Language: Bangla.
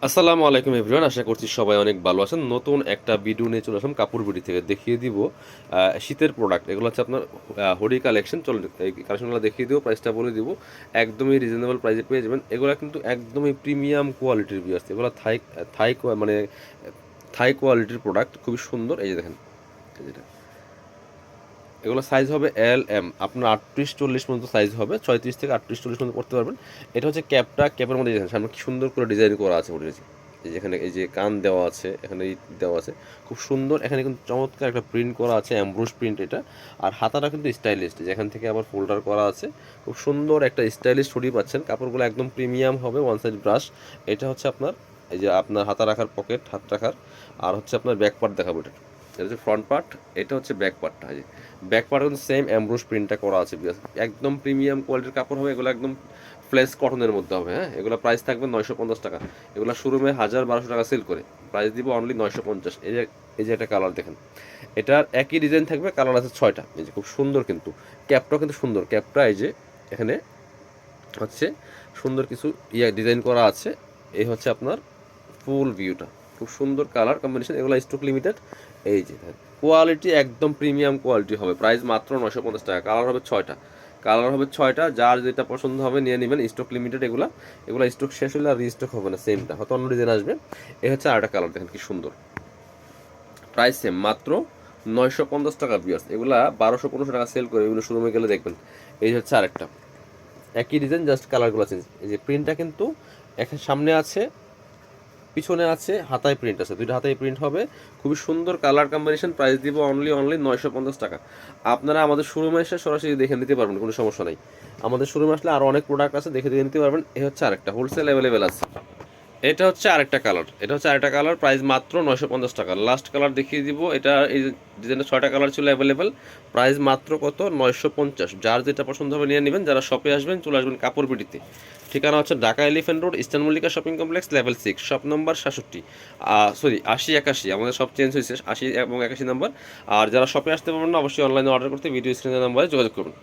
আসসালামু আলাইকুম এভরিওয়ান, আশা করছি সবাই অনেক ভালো আছেন। নতুন একটা ভিডিও নিয়ে চলে আসলাম কাপড় বিডি থেকে। দেখিয়ে দিব শীতের প্রোডাক্ট। এগুলো হচ্ছে আপনার হুডি কালেকশন। চলুন এই কালেকশনগুলো দেখিয়ে দিব, প্রাইসটা বলে দিব। একদমই রিজনেবল প্রাইসে পেয়ে যাবেন। এগুলো কিন্তু একদমই প্রিমিয়াম কোয়ালিটির ভিউয়ার্স। এগুলো থাই মানে থাই কোয়ালিটির প্রোডাক্ট, খুবই সুন্দর। এই যে দেখেন, এই যেটা, এগুলো সাইজ হবে এল আপনার 38-40 পর্যন্ত সাইজ হবে। 36 থেকে 38-40 পর্যন্ত করতে পারবেন। এটা হচ্ছে ক্যাপটা, ক্যাপের মধ্যে দেখেন সামনে কি সুন্দর করে ডিজাইন করা আছে উঠেছে। এই যে এখানে এই যে কান দেওয়া আছে, এখানে দেওয়া আছে, খুব সুন্দর। এখানে কিন্তু চমৎকার একটা প্রিন্ট করা আছে, অ্যাম্ব্রোস প্রিন্ট এটা। আর হাতাটা কিন্তু স্টাইলিশ, যেখান থেকে আবার ফোল্ডার করা আছে। খুব সুন্দর একটা স্টাইলিশ হুডি পাচ্ছেন। কাপড়গুলো একদম প্রিমিয়াম হবে, ওয়ান সাইড ব্রাশ। এটা হচ্ছে আপনার এই যে আপনার হাতা রাখার পকেট, হাত রাখার। আর হচ্ছে আপনার ব্যাক পার্ট দেখাবো এটা। এটা হচ্ছে ফ্রন্ট পার্ট, এটা হচ্ছে ব্যাক পার্টটা। এই যে ব্যাক পার্ট কিন্তু সেম অ্যাম্ব্রোস প্রিন্টটা করা আছে। একদম প্রিমিয়াম কোয়ালিটির কাপড় হবে এগুলো, একদম ফ্লেস কটনের মধ্যে হবে। হ্যাঁ, এগুলো প্রাইস থাকবে 950 টাকা। এগুলো শোরুমে 1000-1200 টাকা সেল করে, প্রাইস দিব অনলি 950। এই যে একটা কালার দেখেন, এটার একই ডিজাইন থাকবে, কালার আছে 6টা। এই যে খুব সুন্দর, কিন্তু ক্যাপটাও কিন্তু সুন্দর। ক্যাপটা এই যে এখানে হচ্ছে সুন্দর কিছু ডিজাইন করা আছে। এই হচ্ছে আপনার ফুল ভিউটা, খুব সুন্দর কালার কম্বিনেশন। এগুলো স্টক লিমিটেড। এই যে কোয়ালিটি একদম প্রিমিয়াম কোয়ালিটি হবে, প্রাইস মাত্র 950 টাকা। কালার হবে 6টা, কালার হবে 6টা। যার যেটা পছন্দ হবে নিয়ে নেবেন। স্টক লিমিটেড এগুলা। এগুলো স্টক শেষ হলে আর রিস্টক হবে না, সেমটা হয়তো অন্য ডিজাইন আসবে। এই হচ্ছে আরেকটা কালার, দেখেন কি সুন্দর। প্রাইস সেম, মাত্র 950 টাকা ভিউয়ার্স। এগুলা 1200-1500 টাকা সেল করে, এগুলো শোরুমে গেলে দেখবেন। এই হচ্ছে আরেকটা একই ডিজাইন, জাস্ট কালারগুলো চেঞ্জ। এই যে প্রিন্টটা কিন্তু এখানে সামনে আছে, পিছনে আছে, হাতায় প্রিন্ট আছে, দুইটা হাতায় প্রিন্ট হবে। খুবই সুন্দর কালার কম্বিনেশন। প্রাইস দিব অনলি 950 টাকা। আপনারা আমাদের শোরুমে এসে সরাসরি দেখে নিতে পারবেন, কোনো সমস্যা নাই। আমাদের শোরুমে আসলে আরও অনেক প্রোডাক্ট আছে, দেখে দেখে নিতে পারবেন। এ হচ্ছে আরেকটা হোলসেল অ্যাভেলেবেল আছে। এটা হচ্ছে আরেকটা কালার, এটা হচ্ছে আরেকটা কালার, প্রাইস মাত্র 950 টাকা। লাস্ট কালার দেখিয়ে দিব। এটা এই ডিজাইনটা 6টা কালার ছিল অ্যাভেলেবেল, প্রাইস মাত্র কত, 950। যার যেটা পছন্দ হবে নিয়ে নেবেন। যারা শপে আসবেন চলে আসবেন কাপড় বিডিতে। ঠিকানা হচ্ছে Dhaka elephant road, eastern Mallika shopping complex, level 6, shop number 67, sorry 80-81। আমাদের সব চেঞ্জ হয়েছে, 80 এবং 81 নাম্বার। আর যারা শপে আসতে পারবেন না, অবশ্যই অনলাইনে অর্ডার করতে ভিডিও স্ক্রিনের নাম্বারে যোগাযোগ করুন।